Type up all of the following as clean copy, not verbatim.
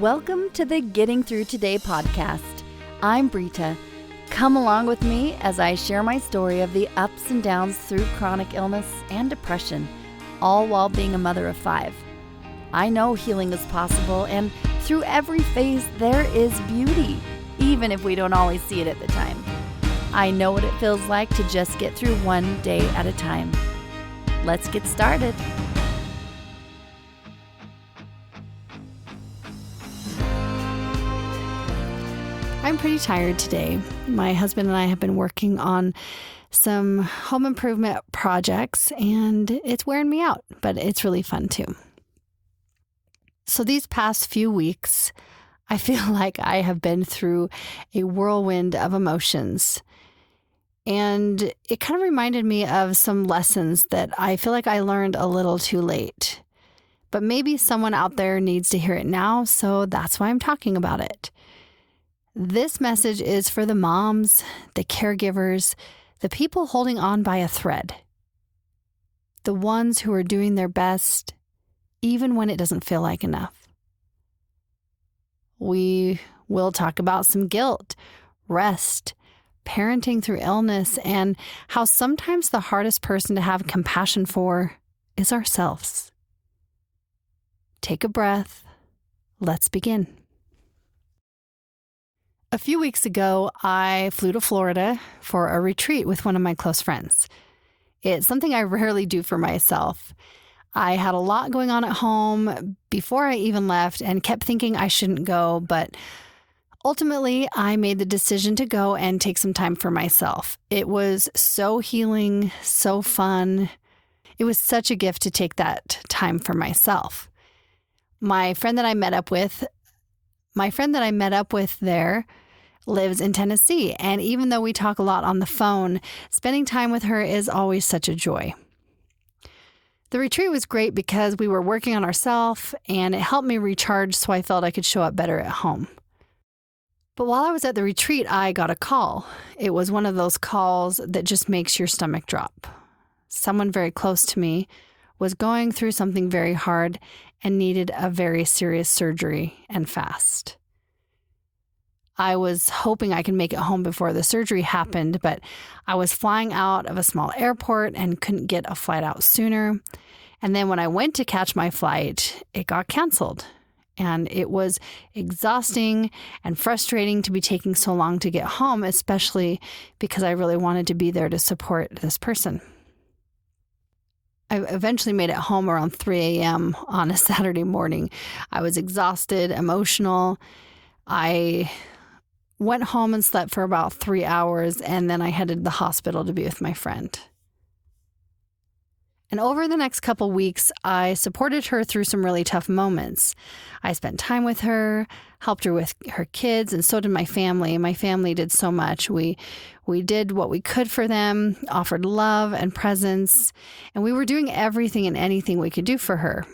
Welcome to the Getting Through Today podcast. I'm Brita. Come along with me as I share my story of the ups and downs through chronic illness and depression, all while being a mother of 5. I know healing is possible, and through every phase there is beauty, even if we don't always see it at the time. I know what it feels like to just get through one day at a time. Let's get started. I'm pretty tired today. My husband and I have been working on some home improvement projects, and it's wearing me out, but it's really fun too. So these past few weeks, I feel like I have been through a whirlwind of emotions. And it kind of reminded me of some lessons that I feel like I learned a little too late. But maybe someone out there needs to hear it now, so that's why I'm talking about it. This message is for the moms, the caregivers, the people holding on by a thread. The ones who are doing their best, even when it doesn't feel like enough. We will talk about some guilt, rest, parenting through illness, and how sometimes the hardest person to have compassion for is ourselves. Take a breath. Let's begin. A few weeks ago, I flew to Florida for a retreat with one of my close friends. It's something I rarely do for myself. I had a lot going on at home before I even left and kept thinking I shouldn't go, but ultimately I made the decision to go and take some time for myself. It was so healing, so fun. It was such a gift to take that time for myself. My friend that I met up with there lives in Tennessee, and even though we talk a lot on the phone, spending time with her is always such a joy. The retreat was great because we were working on ourselves, and it helped me recharge so I felt I could show up better at home. But while I was at the retreat, I got a call. It was one of those calls that just makes your stomach drop. Someone very close to me was going through something very hard and needed a very serious surgery and fast. I was hoping I could make it home before the surgery happened, but I was flying out of a small airport and couldn't get a flight out sooner. And then when I went to catch my flight, it got canceled. And it was exhausting and frustrating to be taking so long to get home, especially because I really wanted to be there to support this person. I eventually made it home around 3 a.m. on a Saturday morning. I was exhausted, emotional. I went home and slept for about 3 hours, and then I headed to the hospital to be with my friend. And over the next couple weeks, I supported her through some really tough moments. I spent time with her, helped her with her kids, and so did my family. My family did so much. We did what we could for them, offered love and presence, and we were doing everything and anything we could do for her.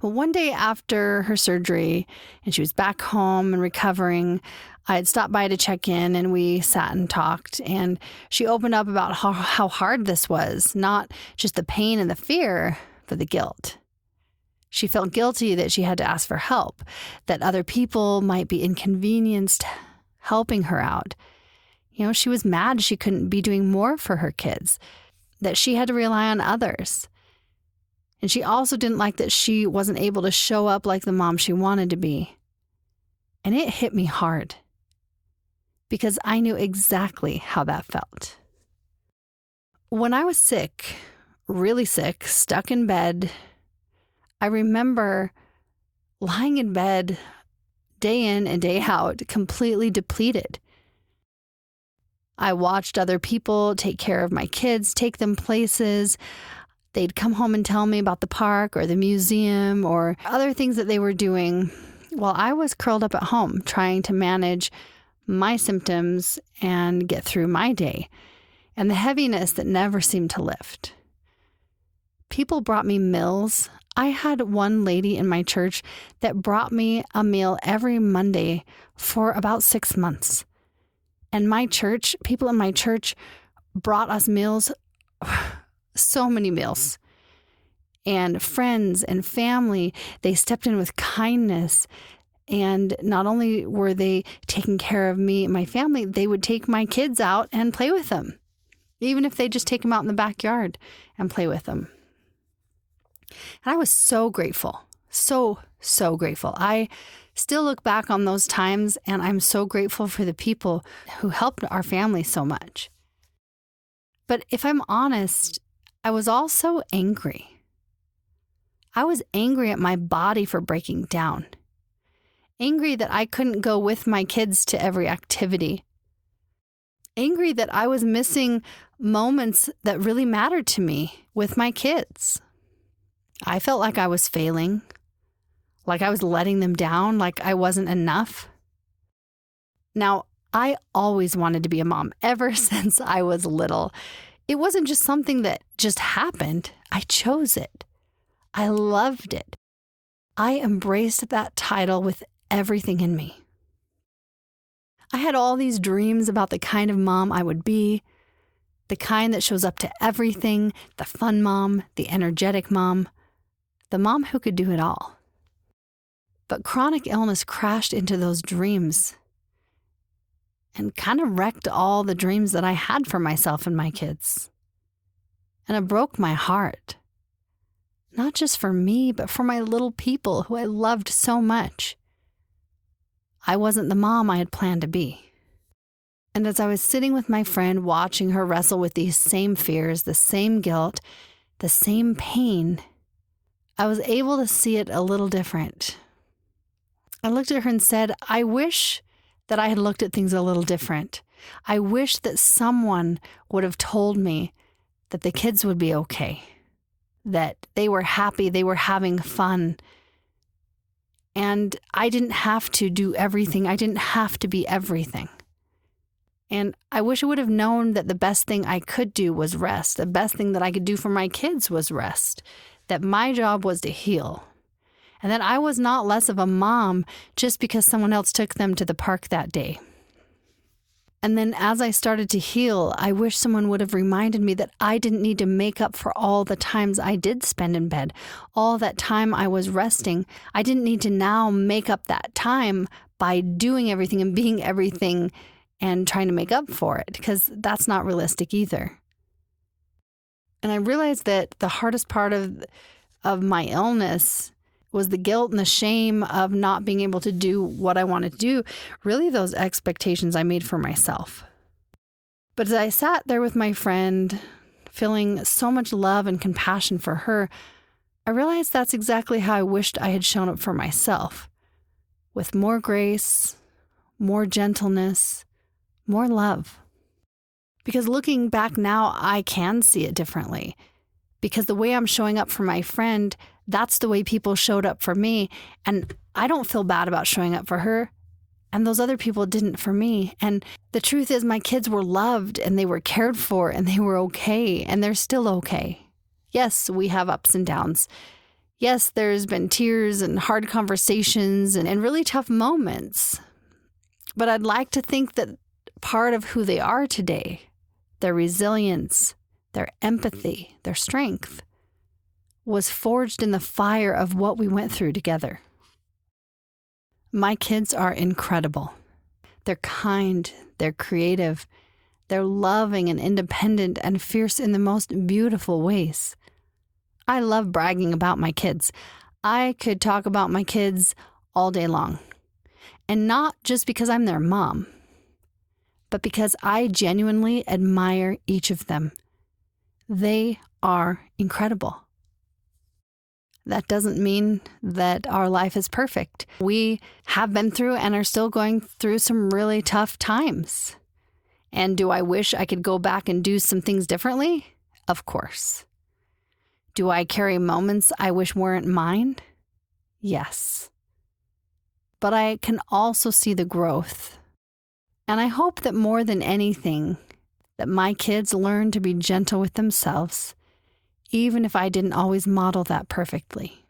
Well, one day after her surgery, and she was back home and recovering, I had stopped by to check in, and we sat and talked, and she opened up about how hard this was, not just the pain and the fear, but the guilt. She felt guilty that she had to ask for help, that other people might be inconvenienced helping her out. She was mad she couldn't be doing more for her kids, that she had to rely on others. And she also didn't like that she wasn't able to show up like the mom she wanted to be. And it hit me hard because I knew exactly how that felt. When I was sick, really sick, stuck in bed, I remember lying in bed day in and day out, completely depleted. I watched other people take care of my kids, take them places. They'd come home and tell me about the park or the museum or other things that they were doing while I was curled up at home trying to manage my symptoms and get through my day and the heaviness that never seemed to lift. People brought me meals. I had one lady in my church that brought me a meal every Monday for about 6 months. And people in my church brought us meals, so many meals. And friends and family, they stepped in with kindness. And not only were they taking care of me and my family, they would take my kids out and play with them, even if they just take them out in the backyard and play with them. And I was so grateful, so grateful. I still look back on those times, and I'm so grateful for the people who helped our family so much. But if I'm honest, I was also angry. I was angry at my body for breaking down. Angry that I couldn't go with my kids to every activity. Angry that I was missing moments that really mattered to me with my kids. I felt like I was failing, like I was letting them down, like I wasn't enough. Now, I always wanted to be a mom ever since I was little. It wasn't just something that just happened. I chose it. I loved it. I embraced that title with everything in me. I had all these dreams about the kind of mom I would be, the kind that shows up to everything, the fun mom, the energetic mom, the mom who could do it all. But chronic illness crashed into those dreams and kind of wrecked all the dreams that I had for myself and my kids. And it broke my heart. Not just for me, but for my little people who I loved so much. I wasn't the mom I had planned to be. And as I was sitting with my friend watching her wrestle with these same fears, the same guilt, the same pain, I was able to see it a little different. I looked at her and said, I wish that I had looked at things a little different. I wish that someone would have told me that the kids would be okay, that they were happy, they were having fun. And I didn't have to do everything. I didn't have to be everything. And I wish I would have known that the best thing I could do was rest. The best thing that I could do for my kids was rest. That my job was to heal. And that I was not less of a mom just because someone else took them to the park that day. And then as I started to heal, I wish someone would have reminded me that I didn't need to make up for all the times I did spend in bed, all that time I was resting. I didn't need to now make up that time by doing everything and being everything and trying to make up for it, because that's not realistic either. And I realized that the hardest part of my illness was the guilt and the shame of not being able to do what I wanted to do, really those expectations I made for myself. But as I sat there with my friend, feeling so much love and compassion for her, I realized that's exactly how I wished I had shown up for myself, with more grace, more gentleness, more love. Because looking back now, I can see it differently. Because the way I'm showing up for my friend, that's the way people showed up for me. And I don't feel bad about showing up for her. And those other people didn't for me. And the truth is, my kids were loved and they were cared for and they were okay. And they're still okay. Yes, we have ups and downs. Yes, there's been tears and hard conversations and really tough moments. But I'd like to think that part of who they are today, their resilience, their empathy, their strength, was forged in the fire of what we went through together. My kids are incredible. They're kind, they're creative, they're loving and independent and fierce in the most beautiful ways. I love bragging about my kids. I could talk about my kids all day long. And not just because I'm their mom, but because I genuinely admire each of them. They are incredible. That doesn't mean that our life is perfect. We have been through and are still going through some really tough times. And do I wish I could go back and do some things differently? Of course. Do I carry moments I wish weren't mine? Yes. But I can also see the growth. And I hope that more than anything, that my kids learn to be gentle with themselves, even if I didn't always model that perfectly.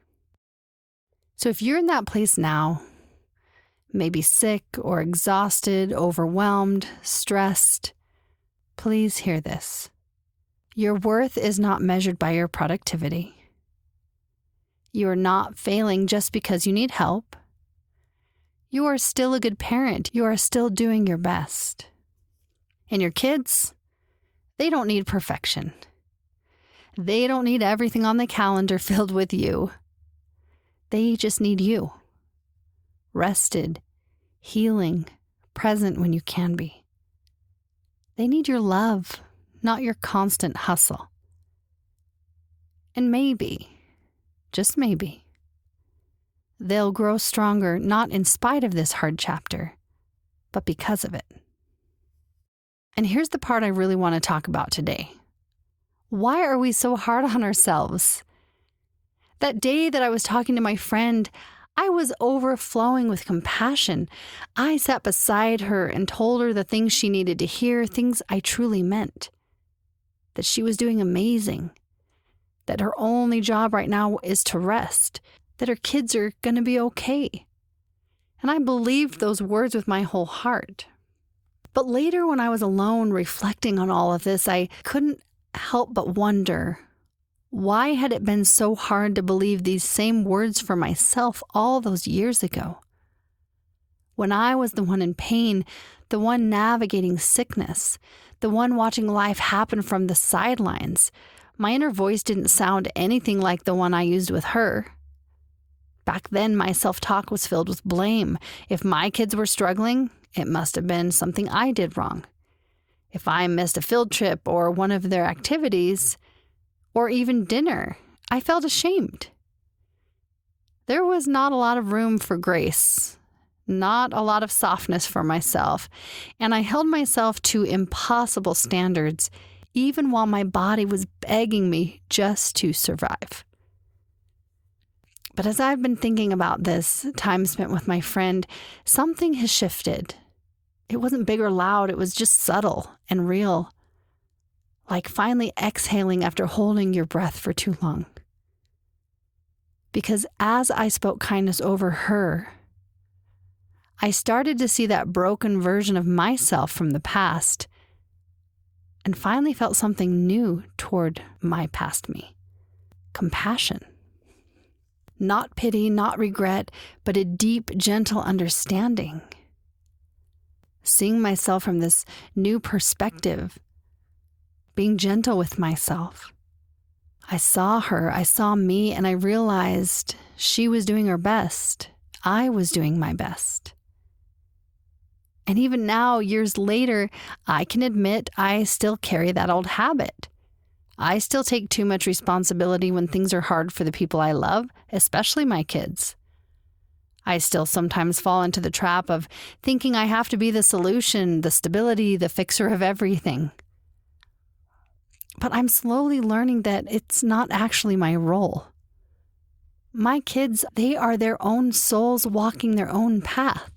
So if you're in that place now, maybe sick or exhausted, overwhelmed, stressed, please hear this. Your worth is not measured by your productivity. You are not failing just because you need help. You are still a good parent. You are still doing your best. And your kids, they don't need perfection. They don't need everything on the calendar filled with you. They just need you. Rested, healing, present when you can be. They need your love, not your constant hustle. And maybe, just maybe, they'll grow stronger not in spite of this hard chapter, but because of it. And here's the part I really want to talk about today. Why are we so hard on ourselves? That day that I was talking to my friend, I was overflowing with compassion. I sat beside her and told her the things she needed to hear, things I truly meant. That she was doing amazing. That her only job right now is to rest. That her kids are going to be okay. And I believed those words with my whole heart. But later when I was alone reflecting on all of this, I couldn't help but wonder, why had it been so hard to believe these same words for myself all those years ago? When I was the one in pain, the one navigating sickness, the one watching life happen from the sidelines, my inner voice didn't sound anything like the one I used with her. Back then, my self-talk was filled with blame. If my kids were struggling, it must have been something I did wrong. If I missed a field trip or one of their activities, or even dinner, I felt ashamed. There was not a lot of room for grace, not a lot of softness for myself, and I held myself to impossible standards, even while my body was begging me just to survive. But as I've been thinking about this time spent with my friend, something has shifted. It wasn't big or loud, it was just subtle and real. Like finally exhaling after holding your breath for too long. Because as I spoke kindness over her, I started to see that broken version of myself from the past and finally felt something new toward my past me. Compassion. Not pity, not regret, but a deep, gentle understanding. Seeing myself from this new perspective, being gentle with myself. I saw her, I saw me, and I realized she was doing her best. I was doing my best. And even now, years later, I can admit I still carry that old habit. I still take too much responsibility when things are hard for the people I love, especially my kids. I still sometimes fall into the trap of thinking I have to be the solution, the stability, the fixer of everything. But I'm slowly learning that it's not actually my role. My kids, they are their own souls walking their own path.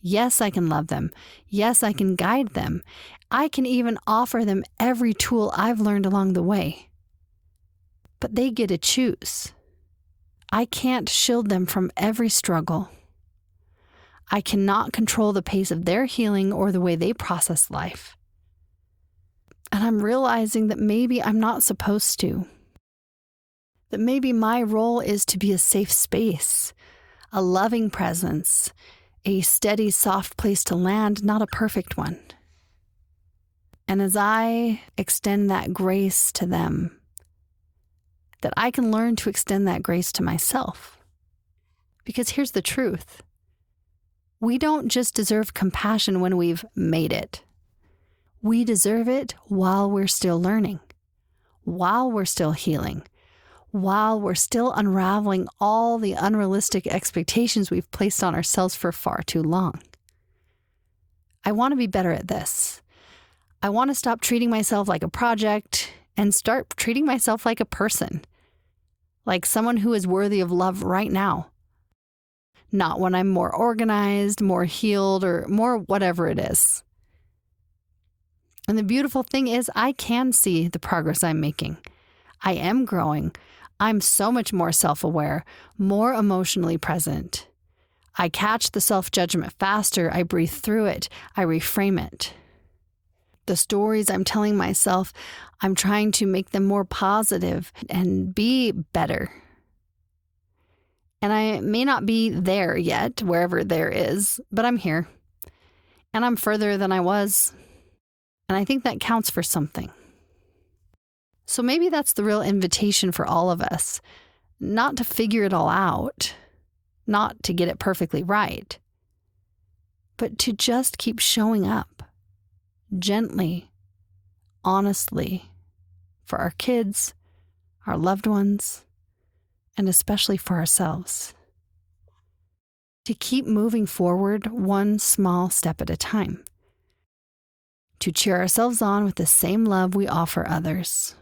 Yes, I can love them. Yes, I can guide them. I can even offer them every tool I've learned along the way. But they get to choose. I can't shield them from every struggle. I cannot control the pace of their healing or the way they process life. And I'm realizing that maybe I'm not supposed to. That maybe my role is to be a safe space, a loving presence, a steady, soft place to land, not a perfect one. And as I extend that grace to them, that I can learn to extend that grace to myself. Because here's the truth. We don't just deserve compassion when we've made it. We deserve it while we're still learning, while we're still healing, while we're still unraveling all the unrealistic expectations we've placed on ourselves for far too long. I want to be better at this. I want to stop treating myself like a project and start treating myself like a person, like someone who is worthy of love right now. Not when I'm more organized, more healed, or more whatever it is. And the beautiful thing is I can see the progress I'm making. I am growing. I'm so much more self-aware, more emotionally present. I catch the self-judgment faster. I breathe through it. I reframe it. The stories I'm telling myself, I'm trying to make them more positive and be better. And I may not be there yet, wherever there is, but I'm here. And I'm further than I was. And I think that counts for something. So maybe that's the real invitation for all of us. Not to figure it all out, not to get it perfectly right, but to just keep showing up gently, honestly, for our kids, our loved ones, and especially for ourselves. To keep moving forward one small step at a time. To cheer ourselves on with the same love we offer others.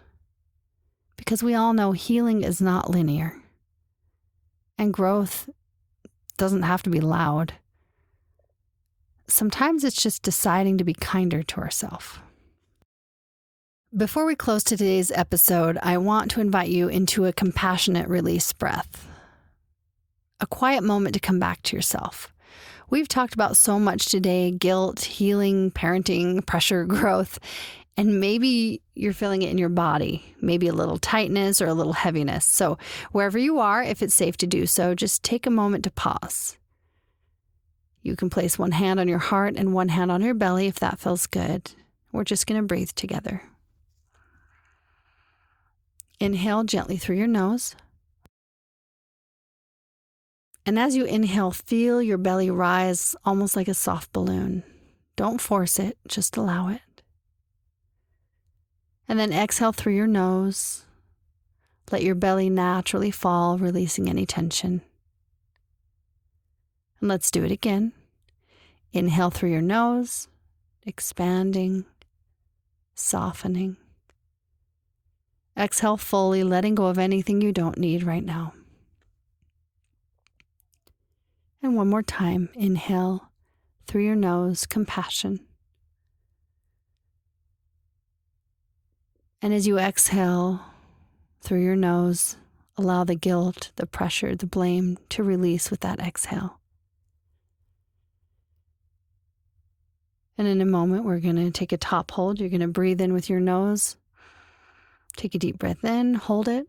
Because we all know healing is not linear. And growth doesn't have to be loud. Sometimes it's just deciding to be kinder to ourselves. Before we close today's episode, I want to invite you into a compassionate release breath. A quiet moment to come back to yourself. We've talked about so much today: guilt, healing, parenting, pressure, growth, and maybe you're feeling it in your body, maybe a little tightness or a little heaviness. So wherever you are, if it's safe to do so, just take a moment to pause. You can place one hand on your heart and one hand on your belly if that feels good. We're just going to breathe together. Inhale gently through your nose. And as you inhale, feel your belly rise almost like a soft balloon. Don't force it, just allow it. And then exhale through your nose. Let your belly naturally fall, releasing any tension. And let's do it again. Inhale through your nose, expanding, softening. Exhale fully, letting go of anything you don't need right now. And one more time, inhale through your nose, compassion. And as you exhale through your nose, allow the guilt, the pressure, the blame to release with that exhale. And in a moment, we're going to take a top hold. You're going to breathe in with your nose. Take a deep breath in, hold it.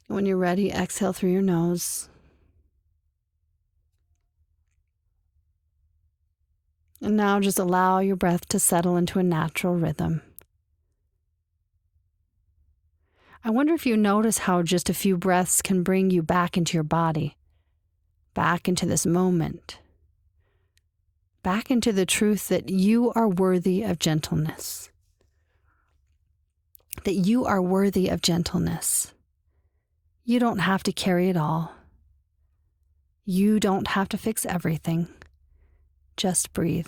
When you're ready, exhale through your nose. And now just allow your breath to settle into a natural rhythm. I wonder if you notice how just a few breaths can bring you back into your body, back into this moment, back into the truth that you are worthy of gentleness. That you are worthy of gentleness. You don't have to carry it all. You don't have to fix everything. Just breathe.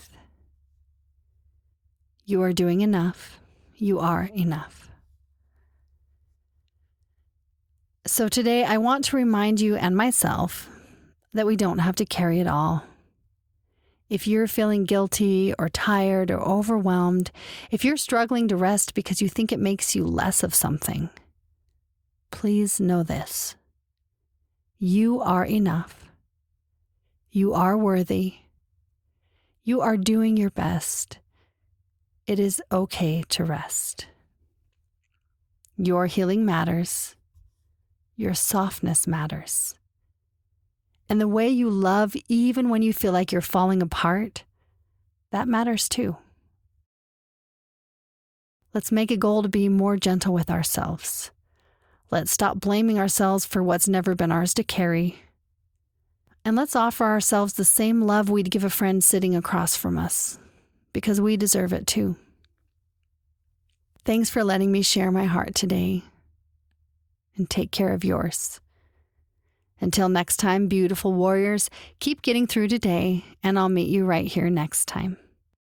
You are doing enough. You are enough. So today I want to remind you and myself that we don't have to carry it all. If you're feeling guilty or tired or overwhelmed, if you're struggling to rest because you think it makes you less of something, please know this. You are enough. You are worthy. You are doing your best. It is okay to rest. Your healing matters. Your softness matters. And the way you love, even when you feel like you're falling apart, that matters too. Let's make a goal to be more gentle with ourselves. Let's stop blaming ourselves for what's never been ours to carry. And let's offer ourselves the same love we'd give a friend sitting across from us, because we deserve it too. Thanks for letting me share my heart today, and take care of yours. Until next time, beautiful warriors, keep getting through today, and I'll meet you right here next time.